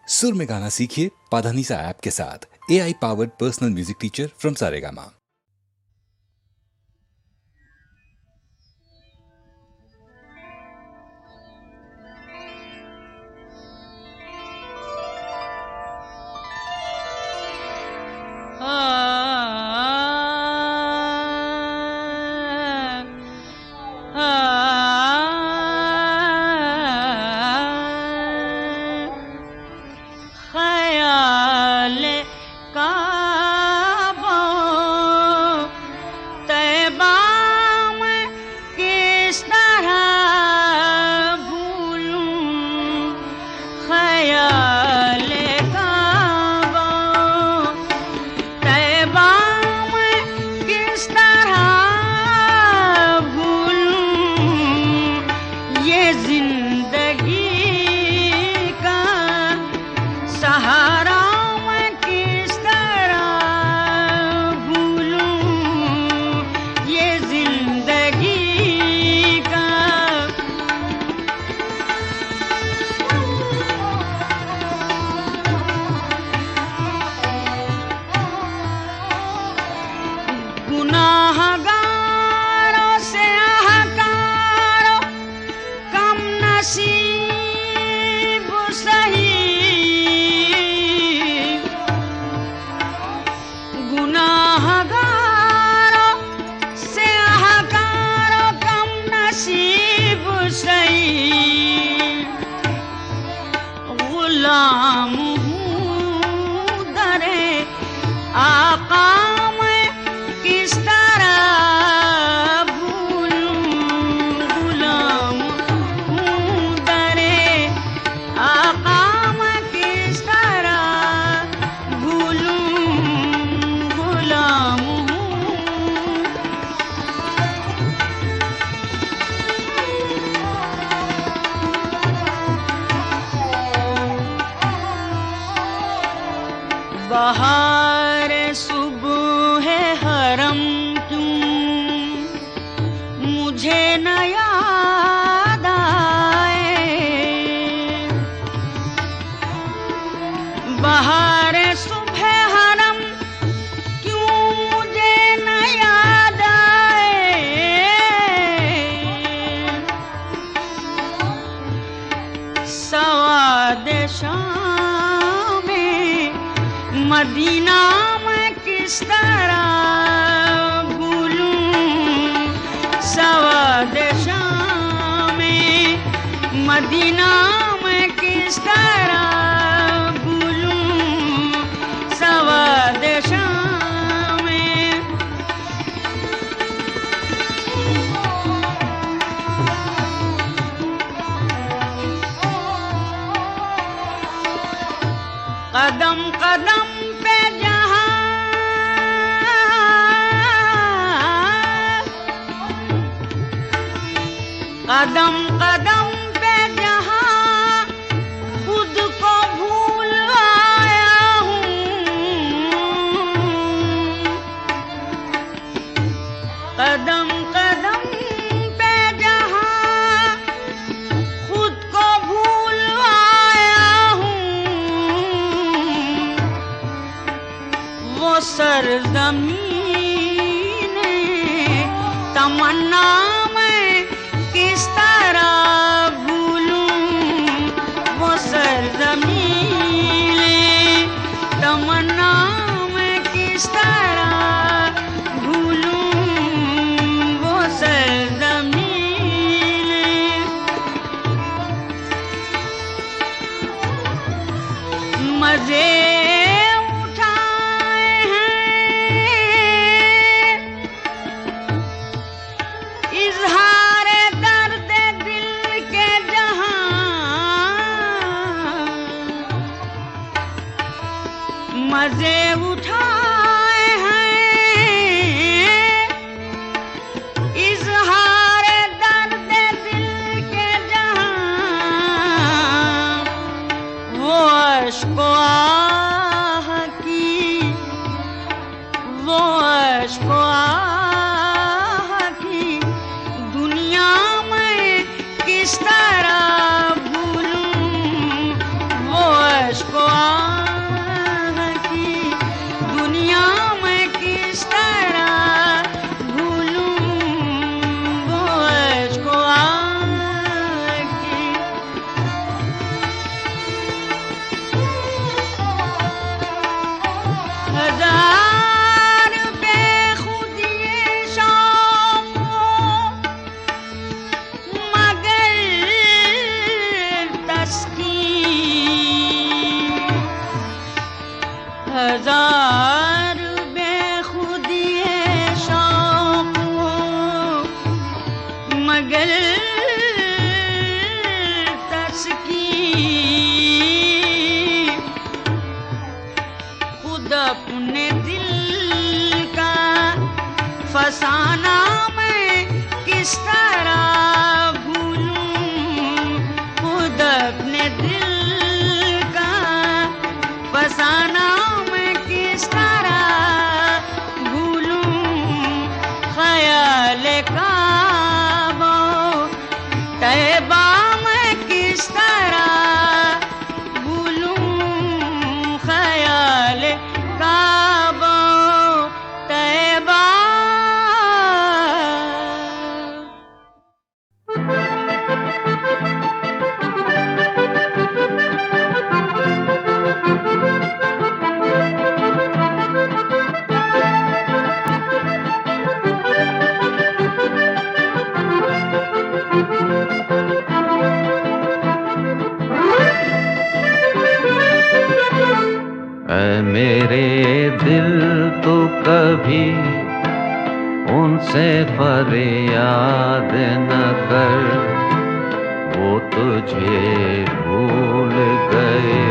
सुर में गाना सीखिए पाधानीसा ऐप के साथ। AI powered personal music teacher from Saregama. बहार सुबह है हरम क्यों मुझे न याद आए। बहार सुबह हरम क्यों मुझे न याद आए। सवाद शाम मदीना में किस तरह भूलूं। सवाद शाम मदीना में किस तरह भूलूं। सवाद शाम कदम कदम कदम कदम पे जहाँ खुद को भूल आया हूँ। कदम कदम पे जहाँ खुद को भूल आया हूँ। वो सरजमीन तमन्ना किस तरह भूलूं। वो सरज़मीन तमन्ना मैं किस तरह भूलूं। वो सरज़मीन मज़े मजे उठाए हैं। इज़हार दर्द दिल के जहां वो अश्को आह की वो अश्को आह की दुनिया में किस तरह भूलूं। वो अश्को आह की दुनिया में किस तरह भूलूं वो अश्को आह की। हजार बेखुदिए शाम हो मगर तस्कीर, हजार बेखुदिए शाम हो मगर तस्कीर, खुद अपने दिल का फसाना मैं किस तरह भूलूं, खुद अपने दिल का फसाना मैं किस तरह भूलूं, ख्याल काबा तैबा मैं किस तरह भूलूं, ख्याल काबा तैबा। ऐ मेरे दिल तो कभी उनसे फरियाद न कर, वो तुझे भूल गए,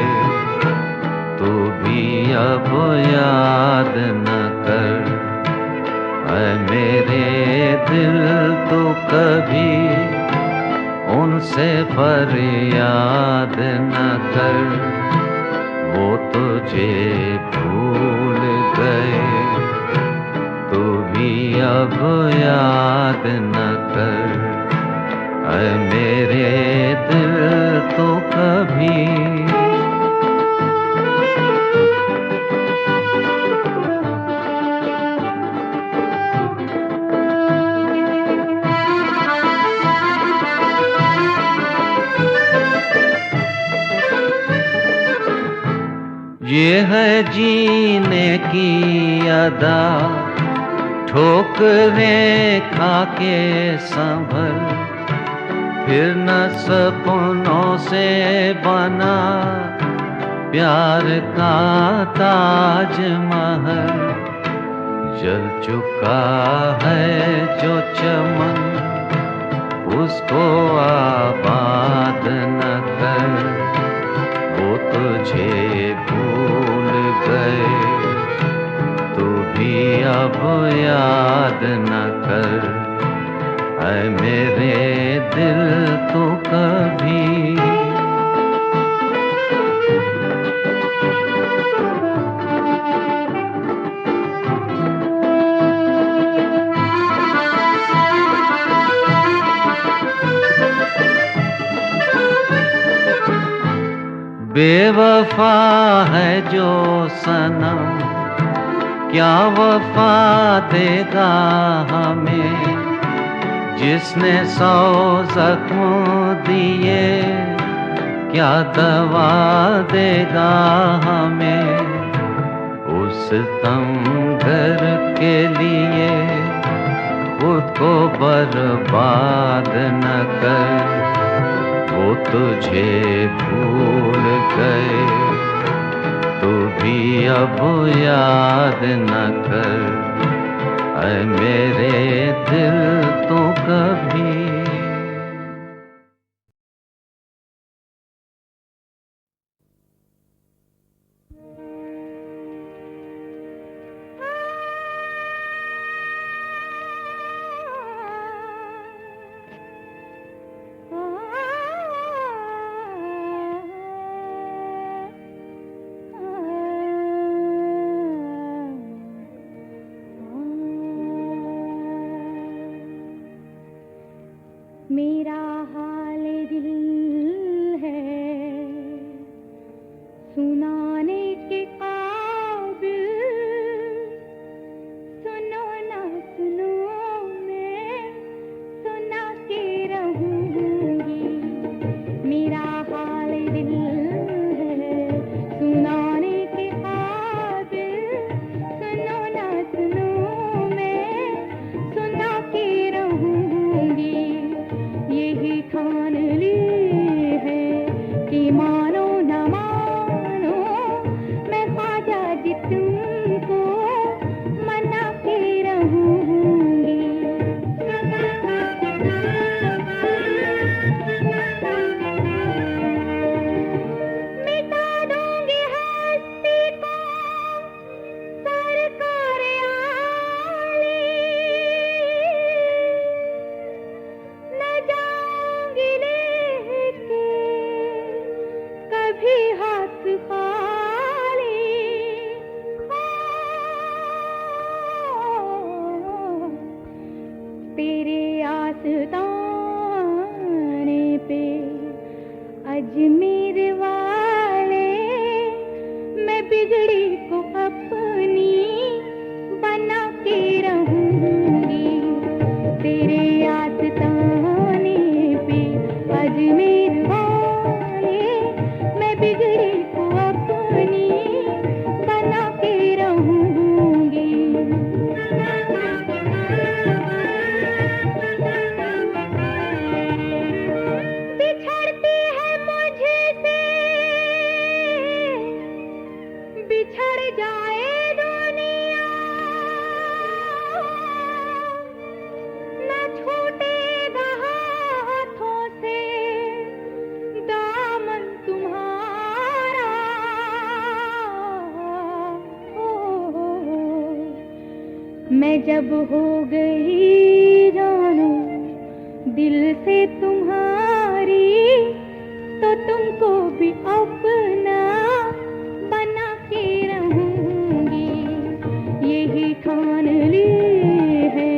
तू भी अब याद न कर। ऐ मेरे दिल तो कभी उनसे फरियाद न कर, वो तुझे भूल गए, तू भी अब याद न कर। ऐ मेरे दिल तो कभी ये है जीने की अदा, ठोकरें खा के संभल, फिर न सपनों से बना प्यार का ताजमहल। जल चुका है जो चमन, उसको आबाद न कर, वो तुझे भूल गए, तू भी अब याद न कर। ऐ मेरे दिल तो कभी बेवफा है जो सनम, क्या वफा देगा हमें, जिसने 100 जख्म दिए, क्या दवा देगा हमें। उस तमगर के लिए खुद को बर्बाद न कर, वो तुझे भूल गए, तू भी अब याद न कर। ऐ मेरे दिल तो कभी मेरा हाल दिल है सुनाने के काबिल, सुनो ना सुनो, मैं सुना के रहूंगी। मेरा हाल दिल है सुनाने के काबिल, सुनो ना सुनो, मैं सुना के रहूंगी। यही ठान ली है कि मानो न मानो, मैं ख्वाजा जी तुमको मना के रहूंगी। मिटा दूंगी हस्ती को सरकार आली, न जाऊंगी लेके कभी हाथ खाली। तेरे आस्ताने पे अजमेर वाले, मैं बिगड़ी को अपनी बना के रहूंगी। तेरे आस्ताने पे अजमेर वाले, मैं बिगड़ी को अपनी बना के रहूंगी। बिछड़ती है मुझसे, बिछड़ जाए दुनिया, न छूटेगा हाथों से दामन तुम्हारा। मैं जब हो गई जानू दिल से तुम्हारी, तो तुमको भी अपना बना के रहूंगी। यही ठान ली है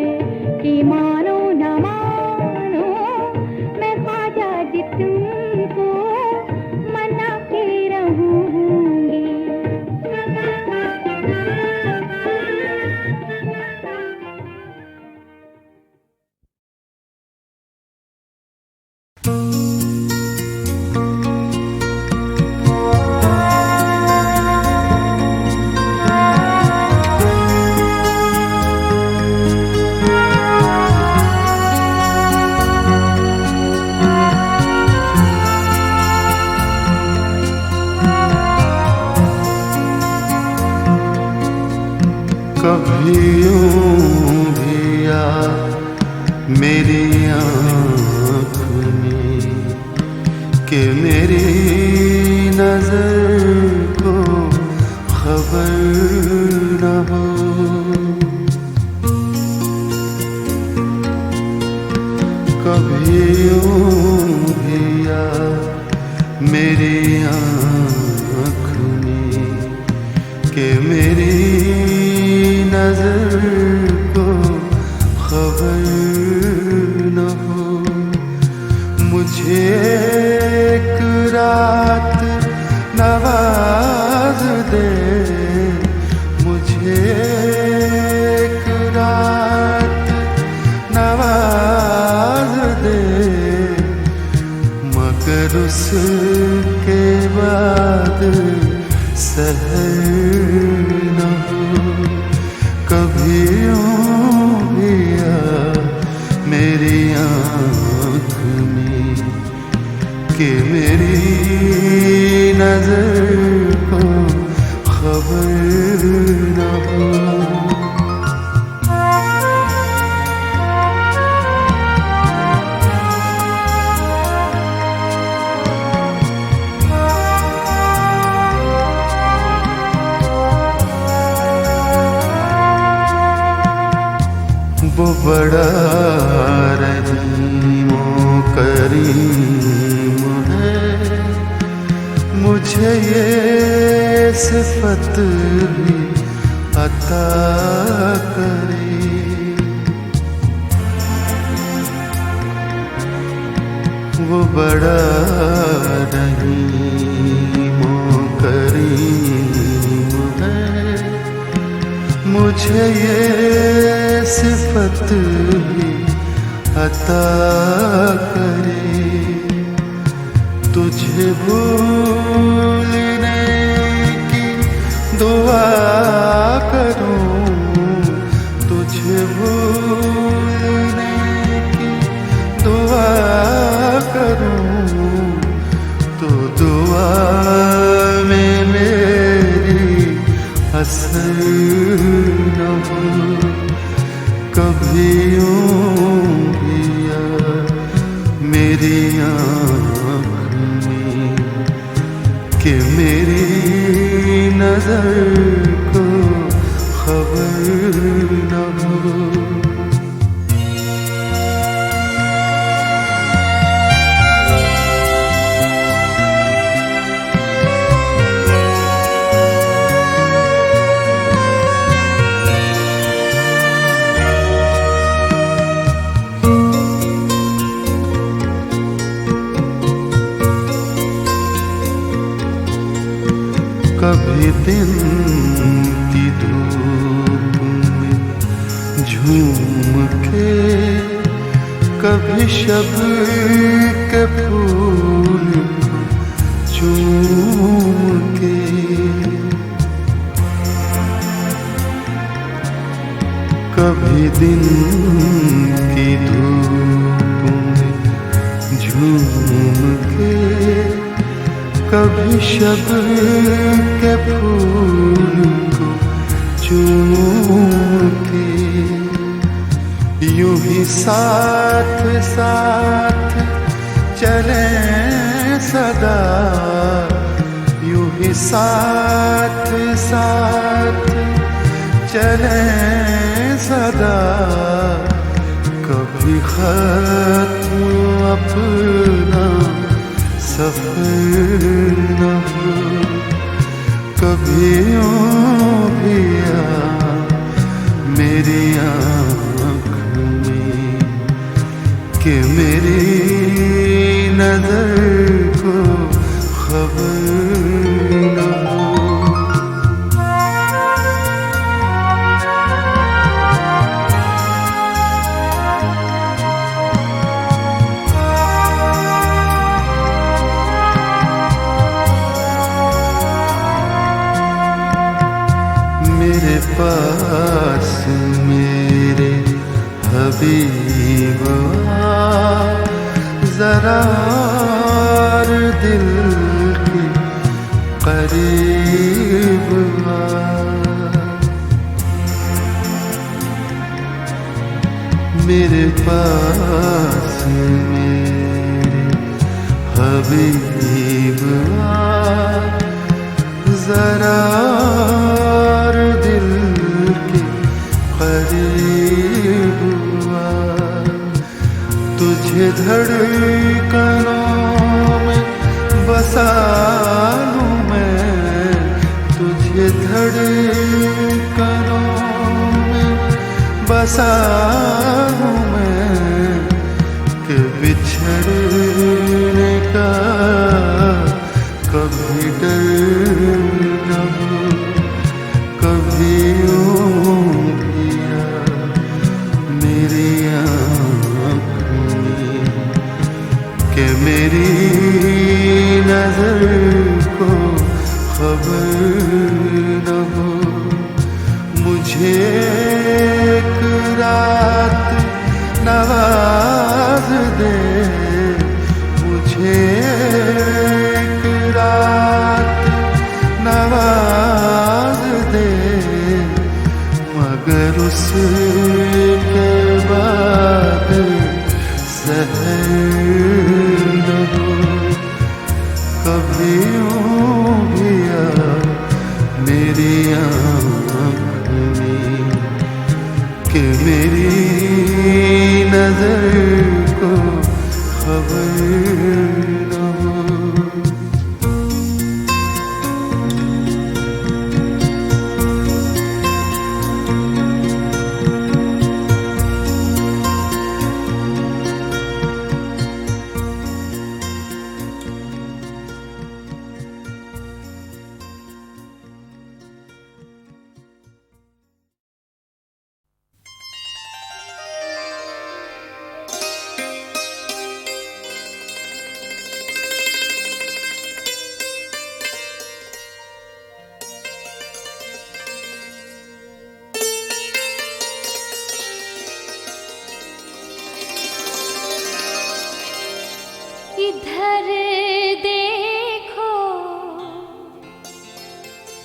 कि मानो न मानो, मैं ख्वाजा जी तुमको मना के रहूंगी। कभी यूं भी आ मेरी आँख में कि मेरी नजर को खबर न हो। कभी यूं भी आ मेरी आँख में कि मेरी नजर को खबर न हो। मुझे एक रात नवाज दे, मुझे एक रात नवाज दे, मगर उसके बाद सहर न हो। कभी यूं भी आ मेरी आँख में कि मेरी नजर को खबर न हो। वो बड़ा रहीम ओ करीम है, मुझे ये सिफत भी अता करे। वो बड़ा रहीम ओ करीम मुझे ये सिफत भी अता करे, तुझे भूलने की दुआ करूं, तुझे भूलने की दुआ करूं, तो दुआ में मेरी असर न हो। कभी यूं भी मेरी आँख में कि मेरी नजर को खबर न हो। कभी दिन की धूप में झूम के, कभी शब के फूल को चूम के, कभी दिन की धूप में झूम के, कभी शब के फूल को चूम के, यूं ही साथ साथ चले सदा, यूं ही साथ साथ चले सदा। कभी खत्म अपना सफर न हो, कभी यूं भी मेरी आँख में कि मेरी नजर को खबर न हो। मेरे पास मेरे हबीब आ, जरा और दिल के करीब आ। मेरे पास मेरे हबीब आ, जरा दिल के करीब आ। तुझे धड़कनों में बसा लूं मैं, तुझे धड़कनों में बसा लूं मैं, कि बिछड़ने का कभी डर न हो। कभी यूं किया मेरी आँख में कि मेरी नजर को खबर न हो। मुझे एक रात नवाज दे, मुझे एक रात नवाज दे, मगर उसके बाद सहर न हो। कभी यूं भी मेरी आँख में कि मेरी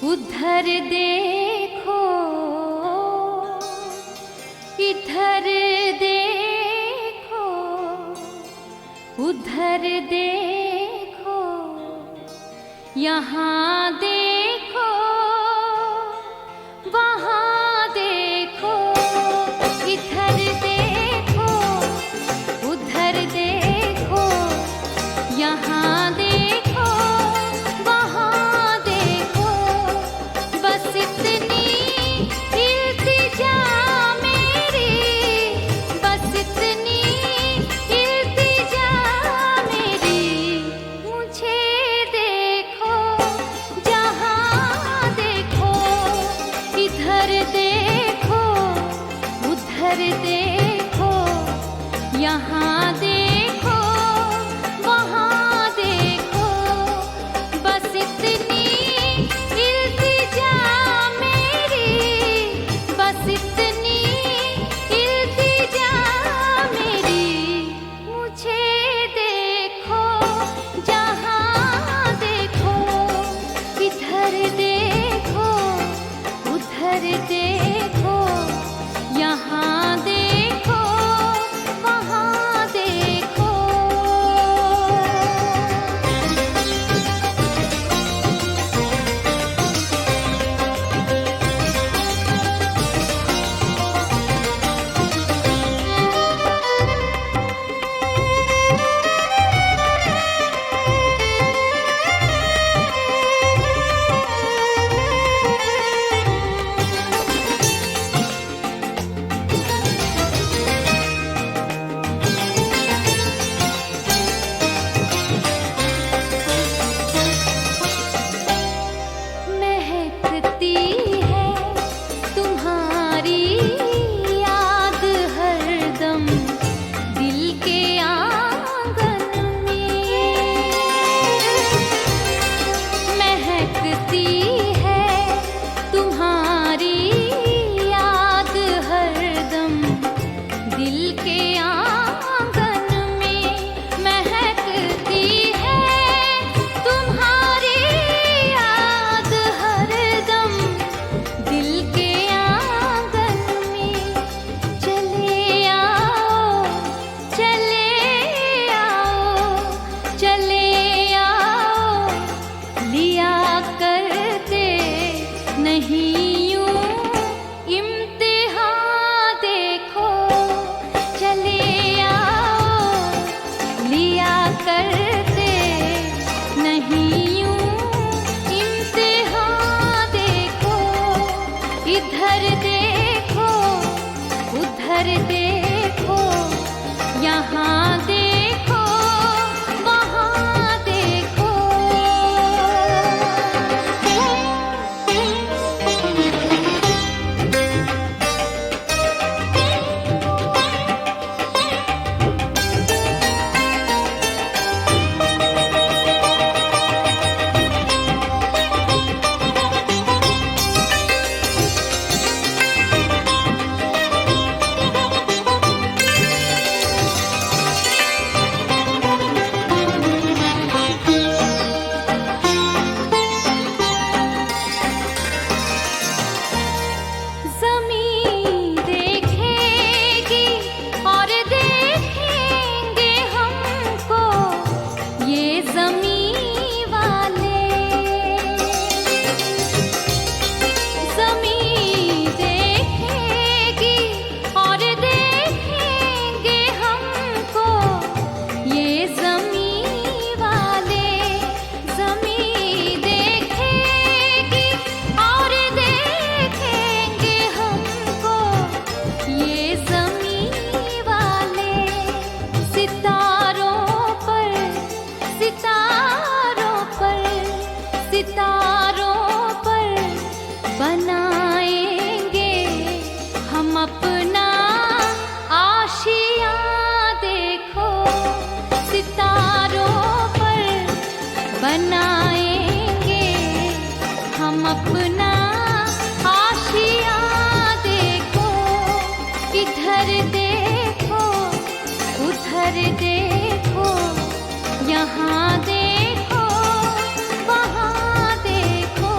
उधर देखो, इधर देखो, उधर देखो, यहाँ देखो, वहाँ देखो, इधर देखो, उधर देखो, यहाँ देखो, वहाँ देखो, बस इतनी इल्तिजा मेरी, बस इतनी इल्तिजा मेरी, मुझे देखो, जहाँ देखो, इधर देखो, उधर देखो, यहाँ देखो, वहाँ देखो, बस इतनी इल्तिजा मेरी, बस इतनी इल्तिजा मेरी, मुझे देखो, जहाँ देखो, इधर देखो, उधर देखो, यहाँ देखो, वहाँ देखो। महकती है तुम्हारी याद हरदम दिल के आंगन में, महकती है तुम्हारी याद हरदम दिल के आंगन में, महकती है तुम्हारी याद हरदम दिल के आंगन में, चले आओ, चले आओ, चले आओ, लिया करते नहीं यूं इम्तिहान देखो, चले आओ, लिया करते नहीं यूं इम्तिहान देखो, इधर देखो, उधर देखो, यहाँ देखो, वहाँ देखो। ज़मीं देखेगी और देखेंगे हमको ये ज़मीं वाले, ज़मीं देखेगी और देखेंगे हमको ये ज़मीं वाले, ज़मीं देखेगी और देखेंगे हमको ये ज़मीं वाले, सितारों पर, सितारों पर, सितारों पर बनाएंगे हम अपना आशियाँ देखो, सितारों पर बनाएंगे हम अपना आशियाँ देखो, इधर देखो, उधर देखो, यहाँ देखो, वहाँ देखो।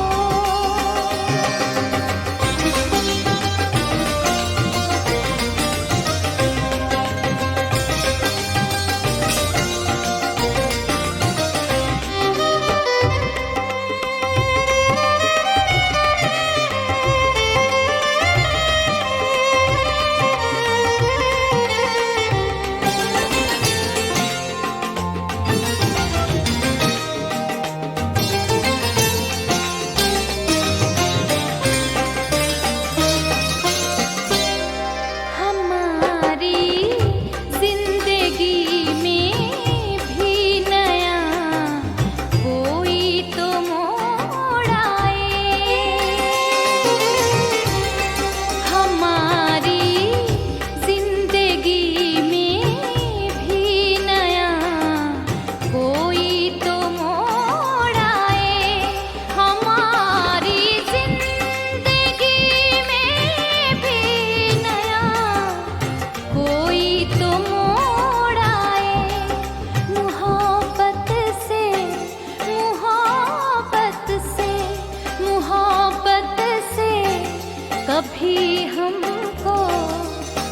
कभी हमको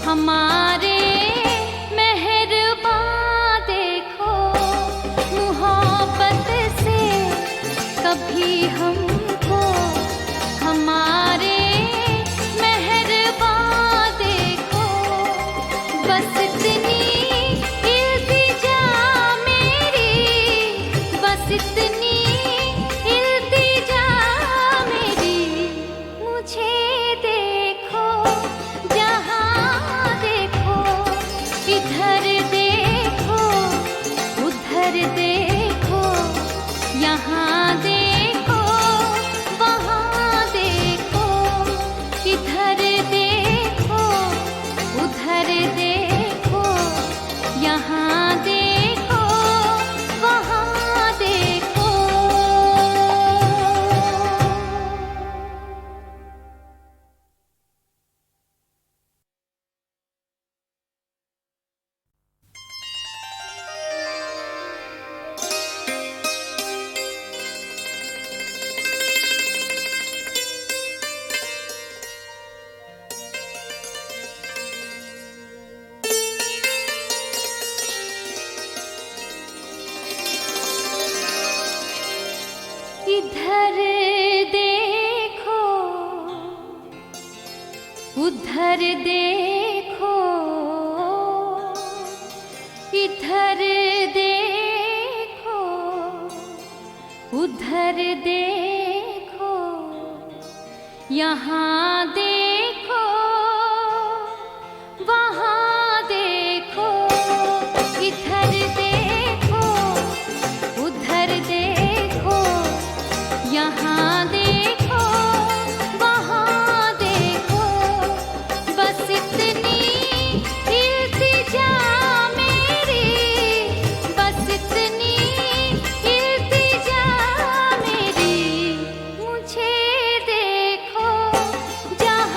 हमारे मेहरबान देखो, मोहब्बत से कभी हमको हमारे मेहरबान देखो। बस इतनी इल्तिजा मेरी, बस इतनी इल्तिजा मेरी, मुझे देखो जहाँ देखो, इधर देखो उधर देखो, यहाँ देखो वहाँ देखो, इधर देखो उधर देखो, यहाँ देखो वहाँ देखो। इधर देखो उधर देखो, इधर देखो उधर देखो, यहाँ देखो वहाँ देखो, इधर देखो उधर देखो, यहाँ देखो वहाँ देखो। बस इतनी इल्तिजा मेरी, बस इतनी इल्तिजा मेरी, मुझे देखो जहाँ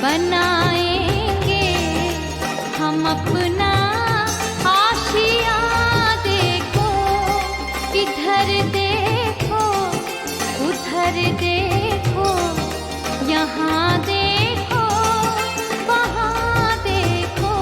बनाएंगे हम अपना आशिया। देखो इधर देखो उधर देखो, यहाँ देखो वहाँ देखो।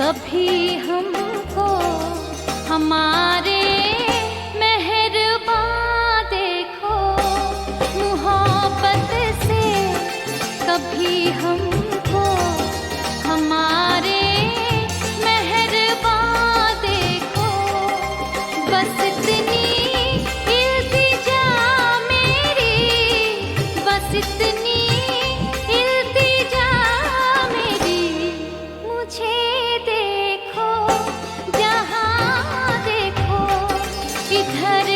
कभी हमको हमारे मेहरबान देखो, मोहब्बत से कभी हमको हमारे मेहरबान देखो। बस इतनी इल्तिजा मेरी, बस इतनी इल्तिजा मेरी, मुझे देखो जहाँ देखो इधर